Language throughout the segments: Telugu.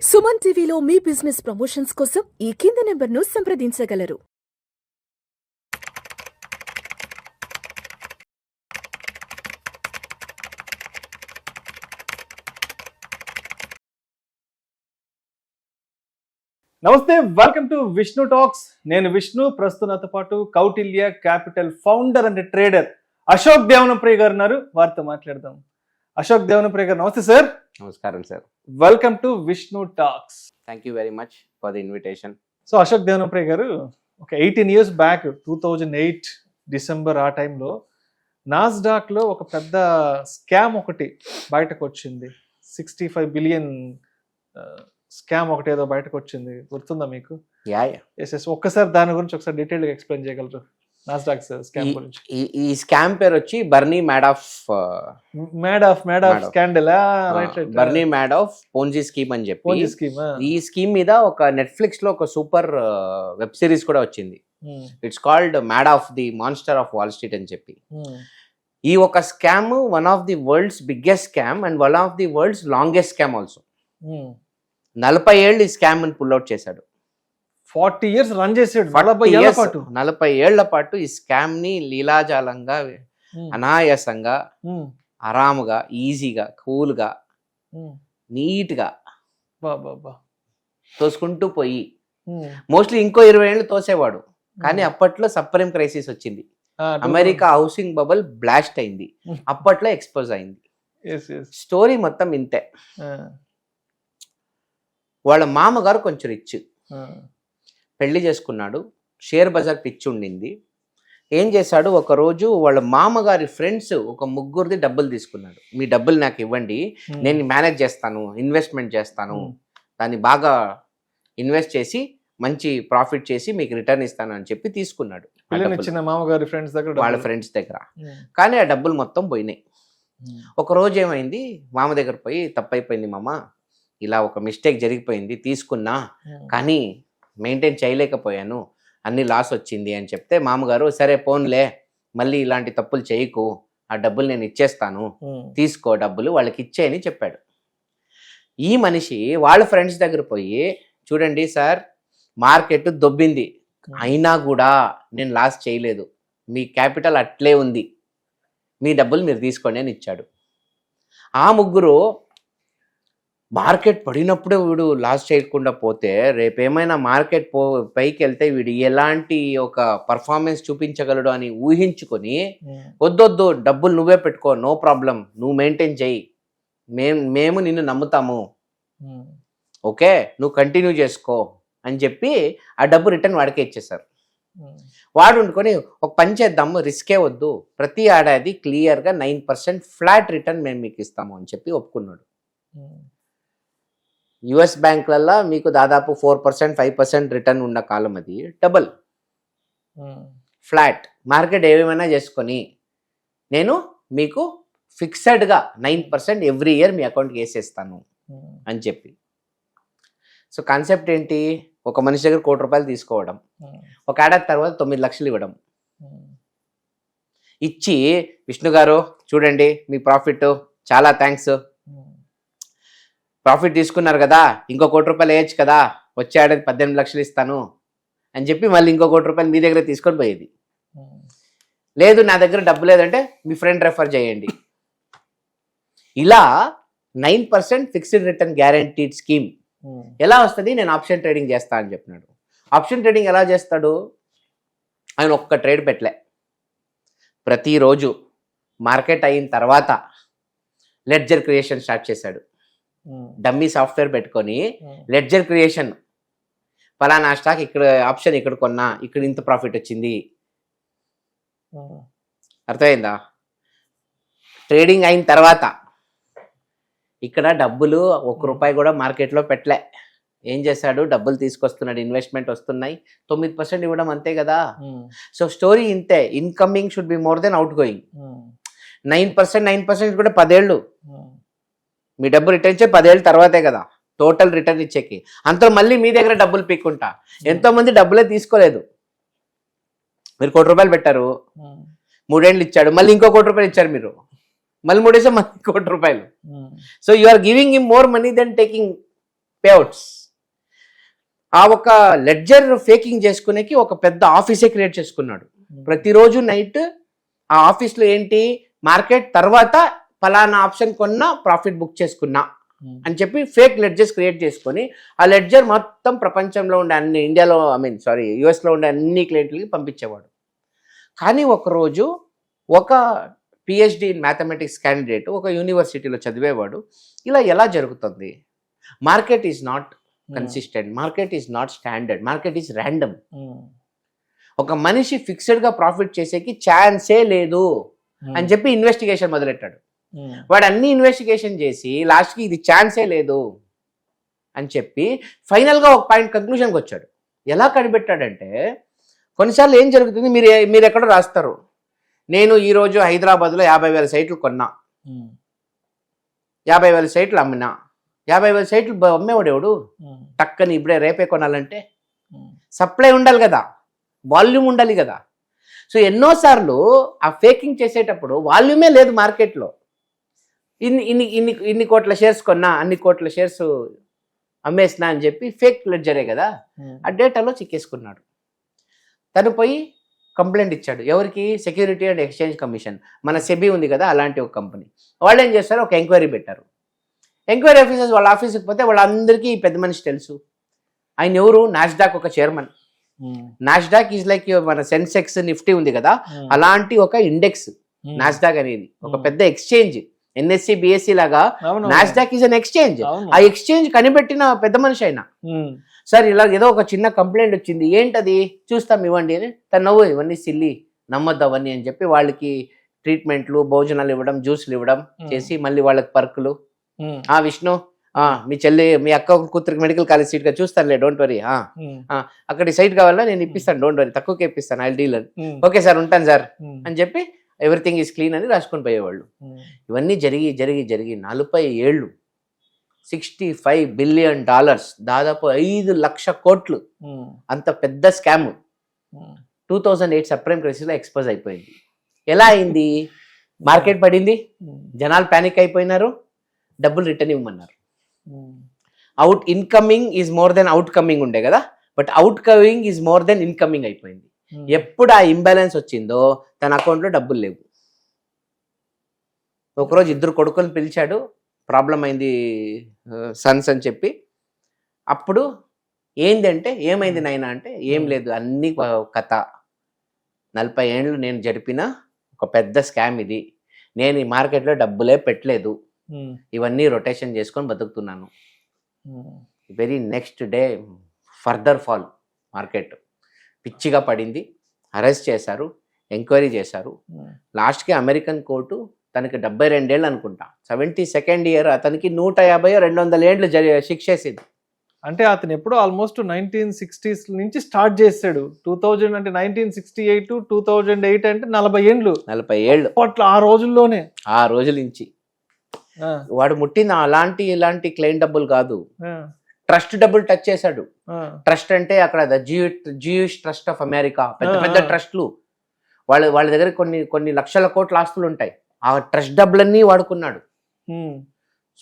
సుమన్ టీవీలో మీ బిజినెస్ ప్రమోషన్స్ కోసం ఈ కింది నెంబర్ను సంప్రదించగలరు. నమస్తే, వెల్కమ్ టు విష్ణు టాక్స్. నేను విష్ణు. ప్రస్తుతం నాతో పాటు Kautilya capital founder and trader Ashok Devanapriya garu ఉన్నారు. వారితో మాట్లాడదాం. అశోక్ దేవనప్రియ గారు, నమస్తే సార్. నమస్కారం sir. Welcome to Vishnu talks. Thank you very much for the invitation. So Ashok Devanapriya garu, ఒక 18 years బ్యాక్ 2008 డిసెంబర్ ఆ టైంలో నాస్డాక్ లో ఒక పెద్ద స్కామ్ ఒకటి బయటకు వచ్చింది. 65 billion స్కామ్ ఒకటి ఏదో బయటకు వచ్చింది, గుర్తుందా మీకు? ఎస్. ఒక్కసారి దాని గురించి ఒకసారి డీటెయిల్ గా ఎక్స్ప్లెయిన్ చేయగలరు? నాస్డాక్ స్కామ్ గురించి. ఈ స్కామ్ పేరు వచ్చి బర్నీ మ్యాడాఫ్ స్కాండల్. బర్నీ మ్యాడాఫ్ పోన్జీ స్కీమ్ అని చెప్పి ఈ స్కీమ్ మీద ఒక నెట్ఫ్లిక్స్ లో ఒక సూపర్ వెబ్ సిరీస్ కూడా వచ్చింది. It's called Madoff the monster of Wall Street అని చెప్పి. ఈ ఒక scam one of the world's biggest scam and one of the world's longest scam also. 40 ఏళ్ళు ఈ స్కామ్ ని పుల్అవుట్ చేశాడు. 40 years రన్ చేసాడు. 40 ఏళ్ల పాటు ఈ స్కామ్ ని లీలాజాలంగా, అనాయాసంగా, ఆరాముగా, ఈజీగా, కూల్ గా, నీట్ గా తోసుకుంటూ పోయి మోస్ట్లీ ఇంకో 20 ఏళ్ళు తోసేవాడు. కానీ అప్పట్లో సప్రీం క్రైసిస్ వచ్చింది. అమెరికా హౌసింగ్ బబుల్ బ్లాస్ట్ అయింది. అప్పట్లో ఎక్స్పోజ్ అయింది. స్టోరీ మొత్తం ఇంతే. వాళ్ళ మామగారు కొంచెం రిచ్, పెళ్లి చేసుకున్నాడు. షేర్ బజార్ పిచ్చి ఉండింది. ఏం చేశాడు, ఒకరోజు వాళ్ళ మామగారి ఫ్రెండ్స్ ఒక ముగ్గురిది డబ్బులు తీసుకున్నాడు. మీ డబ్బులు నాకు ఇవ్వండి, నేను మేనేజ్ చేస్తాను, ఇన్వెస్ట్మెంట్ చేస్తాను, దాన్ని బాగా ఇన్వెస్ట్ చేసి మంచి ప్రాఫిట్ చేసి మీకు రిటర్న్ ఇస్తాను అని చెప్పి తీసుకున్నాడు మామగారి ఫ్రెండ్స్ దగ్గర, వాళ్ళ ఫ్రెండ్స్ దగ్గర. కానీ ఆ డబ్బులు మొత్తం పోయినాయి. ఒక రోజు ఏమైంది, మామ దగ్గర పోయి తప్పైపోయింది మామ, ఇలా ఒక మిస్టేక్ జరిగిపోయింది, తీసుకున్నా కానీ మెయింటైన్ చేయలేకపోయాను, అన్ని లాస్ వచ్చింది అని చెప్తే మామగారు సరే పోన్లే, మళ్ళీ ఇలాంటి తప్పులు చేయకు, ఆ డబ్బులు నేను ఇచ్చేస్తాను, తీసుకో డబ్బులు వాళ్ళకి ఇచ్చేయని చెప్పాడు. ఈ మనిషి వాళ్ళ ఫ్రెండ్స్ దగ్గర పోయి, చూడండి సార్, మార్కెట్ దొబ్బింది, అయినా కూడా నేను లాస్ చేయలేదు, మీ క్యాపిటల్ అట్లే ఉంది, మీ డబ్బులు మీరు తీసుకోండి అని ఇచ్చాడు. ఆ ముగ్గురు మార్కెట్ పడినప్పుడే వీడు లాస్ చేయకుండా పోతే రేపేమైనా మార్కెట్ పైకి వెళ్తే వీడు ఎలాంటి ఒక పర్ఫార్మెన్స్ చూపించగలడు అని ఊహించుకొని, వద్దొద్దు డబ్బులు నువ్వే పెట్టుకో, నో ప్రాబ్లం, నువ్వు మెయింటైన్ చేయి, మేము నిన్ను నమ్ముతాము, ఓకే నువ్వు కంటిన్యూ చేసుకో అని చెప్పి ఆ డబ్బు రిటర్న్ వాడికే ఇచ్చేసారు. వాడు ఉండుకొని ఒక పని చేద్దాము, రిస్కే వద్దు, ప్రతి ఏడాది క్లియర్గా 9% ఫ్లాట్ రిటర్న్ మేము మీకు ఇస్తాము అని చెప్పి ఒప్పుకున్నాడు. యుఎస్ బ్యాంకులలో మీకు దాదాపు 4%, 5% రిటర్న్ ఉన్న కాలం అది డబుల్ ఫ్లాట్. మార్కెట్ ఏమైనా చేసుకొని నేను మీకు ఫిక్స్డ్గా 9% ఎవ్రీ ఇయర్ మీ అకౌంట్కి వేసేస్తాను అని చెప్పి. సో కాన్సెప్ట్ ఏంటి, ఒక మనిషి దగ్గర ₹1,00,00,000 తీసుకోవడం, ఒక ఏడాది తర్వాత 9 లక్షలు ఇవ్వడం. ఇచ్చి విష్ణు గారు చూడండి మీ ప్రాఫిట్, చాలా థ్యాంక్స్, ప్రాఫిట్ తీసుకున్నారు కదా, ఇంకో ₹1,00,00,000 వేయచ్చు కదా, వచ్చే ఏడాది 18 లక్షలు ఇస్తాను అని చెప్పి మళ్ళీ ఇంకో ₹1,00,00,000 మీ దగ్గర తీసుకొని పోయేది. లేదు నా దగ్గర డబ్బు లేదంటే మీ ఫ్రెండ్ రెఫర్ చేయండి. ఇలా 9% ఫిక్స్డ్ రిటర్న్ గ్యారంటీడ్ స్కీమ్ ఎలా వస్తుంది, నేను ఆప్షన్ ట్రేడింగ్ చేస్తా అని చెప్పినాడు. ఆప్షన్ ట్రేడింగ్ ఎలా చేస్తాడు, ఆయన ఒక్క ట్రేడ్ పెట్టలే, ప్రతిరోజు మార్కెట్ అయిన తర్వాత లెడ్జర్ క్రియేషన్ స్టార్ట్ చేశాడు. డమ్మీ సాఫ్ట్వేర్ పెట్టుకొని లెడ్జర్ క్రియేషన్, ఫలానా స్టాక్ ఇక్కడ ఆప్షన్ ఇక్కడ కొన్నా, ఇక్కడ ఇంత ప్రాఫిట్ వచ్చింది, అర్థమైందా? ట్రేడింగ్ అయిన తర్వాత ఇక్కడ డబ్బులు ₹1 కూడా మార్కెట్లో పెట్టలే. ఏం చేశాడు, డబ్బులు తీసుకొస్తున్నాడు, ఇన్వెస్ట్మెంట్ వస్తున్నాయి, 9% ఇవ్వడం, అంతే కదా. సో స్టోరీ ఇంతే, incoming should be more than out going. 9% కూడా 10 ఏళ్ళు మీ డబ్బు రిటర్న్ ఇచ్చే 10 ఏళ్ళ తర్వాతే కదా టోటల్ రిటర్న్ ఇచ్చేకి. అంతా మళ్ళీ మీ దగ్గర డబ్బులు పీక్కుంటా. ఎంతో మంది డబ్బులే తీసుకోలేదు. మీరు ₹1,00,00,000 పెట్టారు, 3 ఏళ్ళు ఇచ్చాడు, మళ్ళీ ఇంకో ₹1,00,00,000 ఇచ్చారు మీరు, మళ్ళీ 3 మళ్ళీ ₹1,00,00,000. So you are giving him more money then taking payouts. ఆ ఒక లెడ్జర్ ఫేకింగ్ చేసుకునేకి ఒక పెద్ద ఆఫీసే క్రియేట్ చేసుకున్నాడు. ప్రతిరోజు నైట్ ఆ ఆఫీస్లో ఏంటి, మార్కెట్ తర్వాత ఫలానా ఆప్షన్ కొన్నా ప్రాఫిట్ బుక్ చేసుకున్నా అని చెప్పి ఫేక్ లెడ్జర్స్ క్రియేట్ చేసుకొని ఆ లెడ్జర్ మొత్తం ప్రపంచంలో ఉండే అన్ని ఇండియాలో యుఎస్లో ఉండే అన్ని క్లయింట్లకి పంపించేవాడు. కానీ ఒకరోజు ఒక పిహెచ్డి ఇన్ మ్యాథమెటిక్స్ క్యాండిడేట్ ఒక యూనివర్సిటీలో చదివేవాడు, ఇలా ఎలా జరుగుతుంది, market is not consistent, market is not standard, market is random, ఒక మనిషి ఫిక్స్డ్గా ప్రాఫిట్ చేసేకి ఛాన్సే లేదు అని చెప్పి ఇన్వెస్టిగేషన్ మొదలెట్టాడు. వాడు అన్ని ఇన్వెస్టిగేషన్ చేసి లాస్ట్కి ఇది ఛాన్సే లేదు అని చెప్పి ఫైనల్గా ఒక పాయింట్ కంక్లూషన్కి వచ్చాడు. ఎలా కనిపెట్టాడంటే, కొన్నిసార్లు ఏం జరుగుతుంది, మీరు ఎక్కడో రాస్తారు, నేను ఈరోజు హైదరాబాద్లో 50,000 సైట్లు కొన్నా, 50,000 సైట్లు అమ్మినా, 50,000 సైట్లు అమ్మేవాడు ఎవడు, టక్కని ఇప్పుడే రేపే కొనాలంటే సప్లై ఉండాలి కదా, వాల్యూమ్ ఉండాలి కదా. సో ఎన్నోసార్లు ఆ ఫేకింగ్ చేసేటప్పుడు వాల్యూమే లేదు మార్కెట్లో. ఇన్ని కోట్ల షేర్స్ కొన్నా, అన్ని కోట్ల షేర్స్ అమ్మేసినా అని చెప్పి ఫేక్ లెడ్జరే కదా, ఆ డేటాలో చిక్కేసుకున్నాడు. తను పోయి కంప్లైంట్ ఇచ్చాడు. ఎవరికి? సెక్యూరిటీ అండ్ ఎక్స్చేంజ్ కమిషన్, మన సెబీ ఉంది కదా, అలాంటి ఒక కంపెనీ. వాళ్ళు ఏం చేస్తారు, ఒక ఎంక్వైరీ పెట్టారు. ఎంక్వైరీ ఆఫీసర్స్ వాళ్ళ ఆఫీస్కి పోతే వాళ్ళందరికీ పెద్ద మనిషి తెలుసు. ఆయన ఎవరు? నాస్డాక్ ఒక చైర్మన్. నాస్డాక్ ఈజ్ లైక్ మన సెన్సెక్స్ నిఫ్టీ ఉంది కదా, అలాంటి ఒక ఇండెక్స్ నాస్డాక్ అనేది, ఒక పెద్ద ఎక్స్చేంజ్. ఎన్ఎస్సి బిఎస్సి లాగా నాస్డాక్ ఈజ్ అన్ ఎక్స్చేంజ్. ఆ ఎక్స్చేంజ్ కనిపెట్టిన పెద్ద మనిషి అయినా, సార్ ఇలా ఏదో ఒక చిన్న కంప్లైంట్ వచ్చింది, ఏంటది, చూస్తాం ఇవ్వండి అని. తను నవ్వు, ఇవన్నీ సిల్లి, నమ్మద్దు అవన్నీ అని చెప్పి వాళ్ళకి ట్రీట్మెంట్లు, భోజనాలు ఇవ్వడం, జ్యూస్లు ఇవ్వడం చేసి మళ్ళీ వాళ్ళకి పర్కులు. విష్ణు, మీ చెల్లి, మీ అక్క కూతురికి మెడికల్ కాలేజ్ సీట్ గా చూస్తానులే, డోంట్ వరీ, అక్కడ సైట్ కావాలా నేను ఇప్పిస్తాను, డోంట్ వరీ, తక్కువకే ఇప్పిస్తాను, ఐ డీల్ అని. ఓకే సార్, ఉంటాను సార్ అని చెప్పి ఎవ్రీథింగ్ ఈజ్ క్లీన్ అని రాసుకొని పోయేవాళ్ళు. ఇవన్నీ జరిగి జరిగి జరిగి 40 ఏళ్ళు, $65 బిలియన్, దాదాపు 5 లక్ష కోట్లు, అంత పెద్ద స్కామ్ 2008 సప్రీం క్రైసిస్లో ఎక్స్పోజ్ అయిపోయింది. ఎలా అయింది? మార్కెట్ పడింది, జనాలు ప్యానిక్ అయిపోయినారు, డబ్బులు రిటర్న్ ఇవ్వమన్నారు. Incoming is more than out coming ఉండే కదా, but out coming is more than incoming అయిపోయింది. ఎప్పుడు ఆ ఇంబ్యాలెన్స్ వచ్చిందో తన అకౌంట్లో డబ్బులు లేవు. ఒకరోజు 2 కొడుకుని పిలిచాడు, ప్రాబ్లం అయింది సన్స్ అని చెప్పి. అప్పుడు ఏంటంటే, ఏమైంది నాయన అంటే, ఏం లేదు, అన్ని కథ, 40 ఏళ్ళు నేను జరిపిన ఒక పెద్ద స్కామ్ ఇది, నేను ఈ మార్కెట్లో డబ్బులే పెట్టలేదు, ఇవన్నీ రొటేషన్ చేసుకొని బతుకుతున్నాను. Very next day further fall, market పిచ్చిగా పడింది, అరెస్ట్ చేశారు, ఎంక్వైరీ చేశారు. లాస్ట్కి అమెరికన్ కోర్టు తనకి 72 ఏళ్ళు అనుకుంటా, 72nd ఇయర్, అతనికి 150-200 ఏళ్ళు శిక్ష వేసింది. అంటే అతను ఎప్పుడో ఆల్మోస్ట్ 1960s నుంచి స్టార్ట్ చేశాడు. 2000 అంటే 1968 to 2008 అంటే 40 ఏళ్ళు. 40 ఏళ్ళు అట్లా ఆ రోజుల్లోనే, ఆ రోజుల నుంచి వాడు ముట్టిన ఇలాంటి క్లెయిమ్ డబ్బులు కాదు, ట్రస్ట్ డబ్బులు టచ్ చేశాడు. ట్రస్ట్ అంటే అక్కడ జ్యూయిష్ ట్రస్ట్ ఆఫ్ అమెరికా, పెద్ద పెద్ద ట్రస్ట్లు, వాళ్ళ దగ్గర కొన్ని లక్షల కోట్ల ఆస్తులు ఉంటాయి. ఆ ట్రస్ట్ డబ్బులన్నీ వాడుకున్నాడు.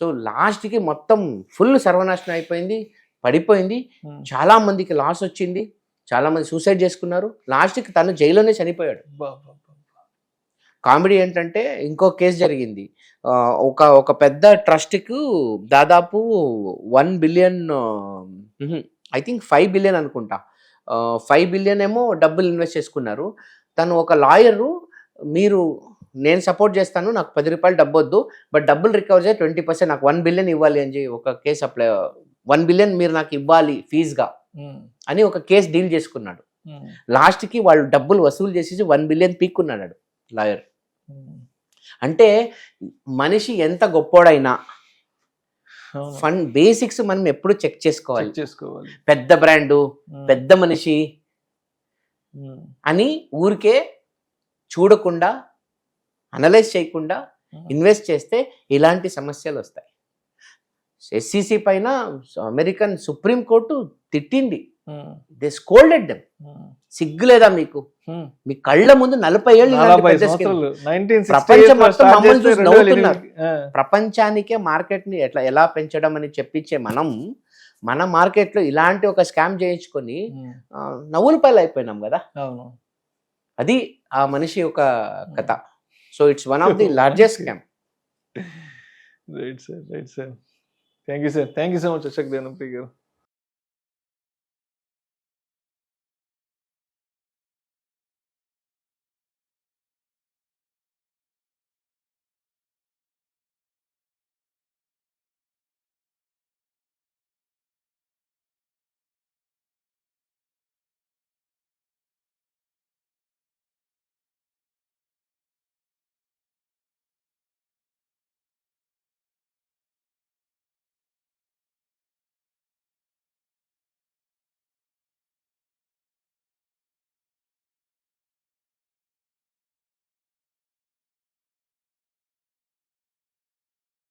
సో లాస్ట్కి మొత్తం ఫుల్ సర్వనాశనం అయిపోయింది, పడిపోయింది. చాలా మందికి లాస్ వచ్చింది, చాలా మంది సూసైడ్ చేసుకున్నారు. లాస్ట్కి తను జైల్లోనే చనిపోయాడు. కామెడీ ఏంటంటే, ఇంకో కేసు జరిగింది. ఒక పెద్ద ట్రస్ట్కు దాదాపు 1 బిలియన్, ఐ థింక్ 5 బిలియన్ అనుకుంటా, 5 బిలియన్ ఏమో డబ్బులు ఇన్వెస్ట్ చేసుకున్నారు. తను ఒక లాయరు, నేను సపోర్ట్ చేస్తాను, నాకు ₹10 డబ్బు వద్దు, బట్ డబ్బులు రికవర్ చేసి 20% నాకు 1 బిలియన్ ఇవ్వాలి అని చెప్పి ఒక కేసు అప్లై, 1 బిలియన్ మీరు నాకు ఇవ్వాలి ఫీజుగా అని ఒక కేసు డీల్ చేసుకున్నాడు. లాస్ట్కి వాళ్ళు డబ్బులు వసూలు చేసేసి 1 బిలియన్ పీక్కున్నాడు లాయర్. అంటే మనిషి ఎంత గొప్పోడైనా ఫండ్ బేసిక్స్ మనం ఎప్పుడు చెక్ చేసుకోవాలి. పెద్ద బ్రాండు, పెద్ద మనిషి అని ఊరికే చూడకుండా, అనలైజ్ చేయకుండా ఇన్వెస్ట్ చేస్తే ఇలాంటి సమస్యలు వస్తాయి. ఎస్సీసీ పైన అమెరికన్ సుప్రీం కోర్టు తిట్టింది, దే స్కోల్డెడ్ దెమ్. సిగ్గులేదా మీకు? మీ కళ్ళ ముందు 40 ఏళ్ళు ప్రపంచం మొత్తం మమ్మల్ని చూసి నవ్వుతున్నారు. ప్రపంచానికే మార్కెట్ ని ఎలా పెంచడం అని చెప్పించే మనం మన మార్కెట్లో ఇలాంటి ఒక స్కామ్ చేయించుకొని ఉమ్, నవ్వుల పాలు అయిపోయినాం కదా. అవును. అది ఆ మనిషి యొక్క కథ. So it's one of the largest scam. Right sir. Thank you so much Ashok Devanapriya గారు.